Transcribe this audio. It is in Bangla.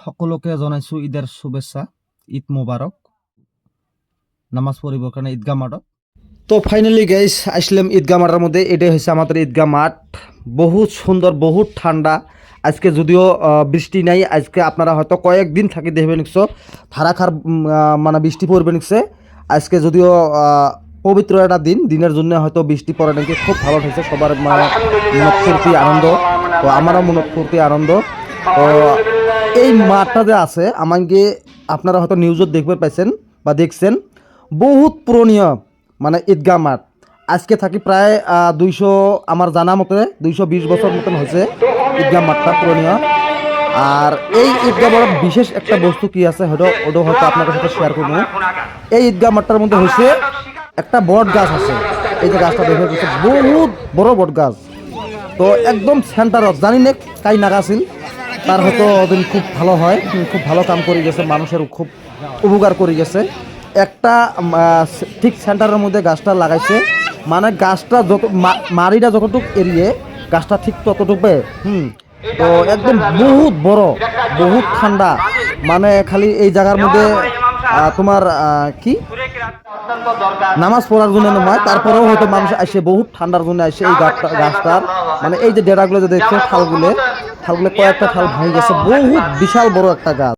সকলোকে জনাইছো ঈদের শুভেচ্ছা। ঈদ মোবারক। নামাজ পড়িবৰ কাৰণে ঈদগাহ মাঠত। তো ফাইনালি গাইস আসলাম ঈদগাহ মাঠের মধ্যে। এটাই হচ্ছে আমাদের ঈদগাহ মাঠ। বহুত সুন্দর, বহুত ঠান্ডা। আজকে যদিও বৃষ্টি নাই, আজকে আপনারা হয়তো কয়েকদিন থাকি দেখবেন নিশ্চ ধারাখার মানে বৃষ্টি পড়বে নিচ্ছে। আজকে যদিও পবিত্র একটা দিনের জন্য হয়তো বৃষ্টি পড়ে নাকি, খুব ভালো হয়েছে। সবার মনত ফুর্তি আনন্দ, তো আমারও মনত ফুর্তি আনন্দ। তো এই মাঠটা যে আছে আমাকে আপনারা হয়তো নিউজত দেখতে পাইছেন বা দেখছেন, বহুত পুরনীয় মানে ঈদগাহ মাঠ। আজকে থাকি প্রায় 200, আমার জানা মতে 220 বছর মতন হয়েছে ঈদগাহ মাঠটা পুরনীয়। আর এই ঈদগাহ মাঠের বিশেষ একটা বস্তু কি আছে ওটা হয়তো আপনাদের সাথে শেয়ার করবো। এই ঈদগাহ মাঠটার মধ্যে হয়েছে একটা বট গাছ আছে। এই যে গাছটা দেখে গেছে, বহুত বড় বট গাছ। তো একদম সেন্টারত জানি না কাই নাগাছিল, তার হয়তো ওদিন খুব ভালো হয়, খুব ভালো কাম করে গেছে, মানুষের খুব উপকার করে গেছে। একটা ঠিক সেন্টারের মধ্যে গাছটা লাগাইছে, মানে গাছটা যত মারিটা যতটুক এরিয়ে গাছটা ঠিক ততটুকু। তো একদম বহুত বড়, বহুত ঠান্ডা। মানে খালি এই জায়গার মধ্যে তোমার কি নামাজ পড়ার জন্য নয়, তারপরেও হয়তো মানুষ আসে বহুত ঠান্ডার জন্য আসে এই গাছটার। মানে এই যে ডেরাগুলো যে দেখছে, ঠালগুলো কয়েকটা ঠাল ভাঙে গেছে। বহুত বিশাল বড় একটা গাছ।